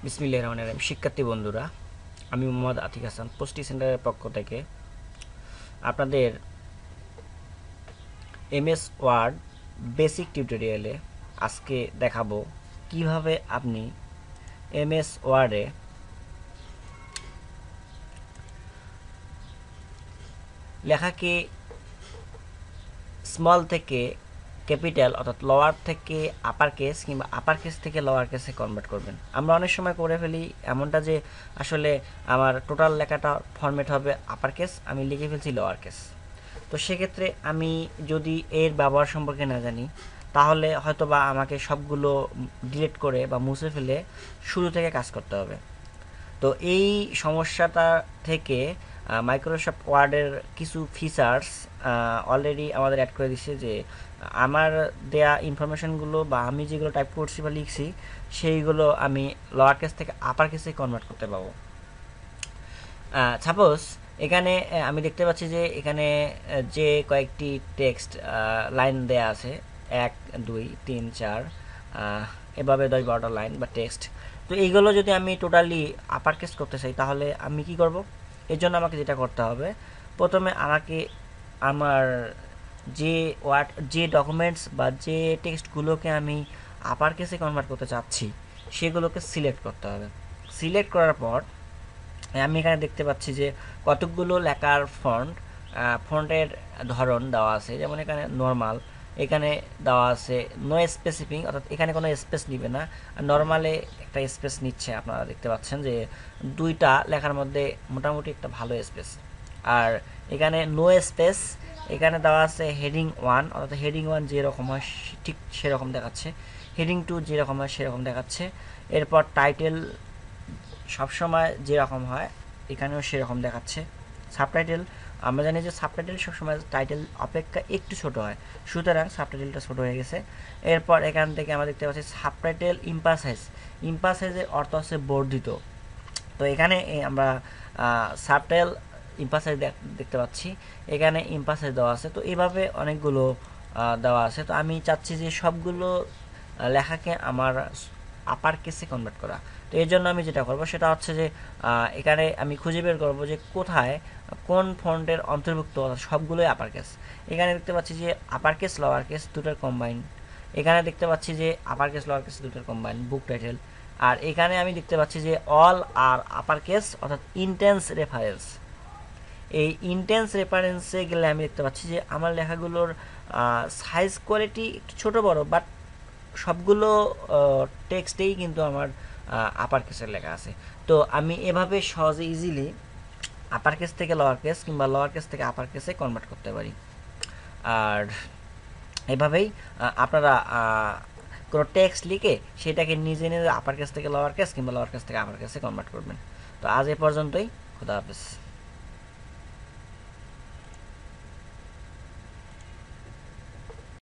বিসমিল্লাহির রহমানির রহিম। শিক্ষার্থী বন্ধুরা, আমি মোহাম্মদ আতিক হাসান পোস্টি সেন্টারের পক্ষ থেকে আপনাদের এমএস ওয়ার্ড বেসিক টিউটোরিয়ালে আজকে দেখাবো কিভাবে আপনি এমএস ওয়ার্ডে লেখাকে স্মল থেকে ক্যাপিটাল অর্থাৎ লোয়ার থেকে আপার কেস কিংবা আপার কেস থেকে লোয়ার কেসে কনভার্ট করবেন। আমরা অনেক সময় করে ফেলি এমনটা যে আসলে আমার টোটাল লেখাটা ফরম্যাট হবে আপার কেস, আমি লিখে ফেলছি লোয়ার কেস। তো সেক্ষেত্রে আমি যদি এর ব্যবহার সম্পর্কে না জানি তাহলে হয়তো বা আমাকে সবগুলো ডিলিট করে বা মুছে ফেলে শুরু থেকে কাজ করতে হবে। তো এই সমস্যাটা থেকে মাইক্রোসফট ওয়ার্ডের কিছু ফিচার্স অলরেডি আমাদের অ্যাড করে দিচ্ছে, যে আমার দেয়া ইনফরমেশনগুলো বা আমি যেগুলো টাইপ করছি বা লিখছি সেইগুলো আমি লোয়ার কেস থেকে আপার কেসে কনভার্ট করতে পারবো। সাপোজ এখানে আমি দেখতে পাচ্ছি যে এখানে যে কয়েকটি টেক্সট লাইন দেয়া আছে 1 2 3 4 এভাবে 10-12টা লাইন বা টেক্সট। তো এইগুলো যদি আমি টোটালি আপার কেস করতে চাই তাহলে আমি কি করব? এর জন্য আমাকে যেটা করতে হবে, প্রথমে আমাকে আমার যে ডকুমেন্টস বা যে টেক্সটগুলোকে আমি আপার কেসে কনভার্ট করতে চাচ্ছি সেগুলোকে সিলেক্ট করতে হবে। সিলেক্ট করার পর আমি এখানে দেখতে পাচ্ছি যে কতকগুলো লেখার ফন্টের ধরন দেওয়া আছে। যেমন এখানে নর্মাল, এখানে দেওয়া আছে নো স্পেসিফিক, অর্থাৎ এখানে কোনো স্পেস নিবে না, আর নর্মালে একটা স্পেস নিচ্ছে। আপনারা দেখতে পাচ্ছেন যে দুইটা লেখার মধ্যে মোটামুটি একটা ভালো স্পেস। আর এখানে নো স্পেস, এখানে দেওয়া আছে হেডিং 1, অর্থাৎ হেডিং 1 যেরকম হয় ঠিক সেরকম দেখাচ্ছে, হেডিং 2 যেরকম হয় সেরকম দেখাচ্ছে। এরপর টাইটেল সবসময় যেরকম হয় এখানেও সেরকম দেখাচ্ছে। সাবটাইটেল, আমরা জানি যে সাবটাইটেল সবসময় টাইটেল অপেক্ষা একটু ছোট হয়, সুতরাং সাবটাইটেলটা ছোট হয়ে গেছে। এরপর এখান থেকে আমরা দেখতে পাচ্ছি সাবটাইটেল ইম্পাসাইজ। ইম্পাসাইজের অর্থ হচ্ছে বর্ধিত। তো এখানে আমরা সাবটাইটেল ইম্পাসাইজ দেখতে পাচ্ছি, এখানে ইম্পাসাইজ দেওয়া আছে। তো এইভাবে অনেকগুলো দেওয়া আছে। তো আমি চাচ্ছি যে সবগুলো লেখাকে আমার আপার কেসে কনভার্ট করা। তো এর জন্য আমি যেটা করব সেটা হচ্ছে যে এখানে আমি খুঁজে বের করব যে কোথায় কোন ফন্টের অন্তর্ভুক্ত সবগুলোই আপার কেস। এখানে দেখতে পাচ্ছি যে আপার কেস লোয়ার কেস দুটোর কম্বাইন। এখানে দেখতে পাচ্ছি যে আপার কেস লোয়ার কেস দুটোর কম্বাইন বুক টাইটেল। আর এখানে আমি দেখতে পাচ্ছি যে অল আর আপার কেস, অর্থাৎ ইন্টেন্স রেফারেন্স। এই ইন্টেন্স রেফারেন্সে গেলে আমি দেখতে পাচ্ছি যে আমার লেখাগুলোর সাইজ কোয়ালিটি একটু ছোটো বড়ো, বাট সবগুলো টেক্সটেই কিন্তু আমার আপার কেসের লেখা আছে। তো আমি এভাবে সহজে ইজিলি আপার কেস থেকে লোয়ার কেস কিংবা লোয়ার কেস থেকে আপার কেসে কনভার্ট করতে পারি। আর এভাবেই আপনারা কোনো টেক্সট লিখে সেটাকে নিজে নিজে আপার কেস থেকে লোয়ার কেস কিংবা লোয়ার কেস থেকে আপার কেসে কনভার্ট করবেন। তো আজ এ পর্যন্তই। খুদা হাফেজ।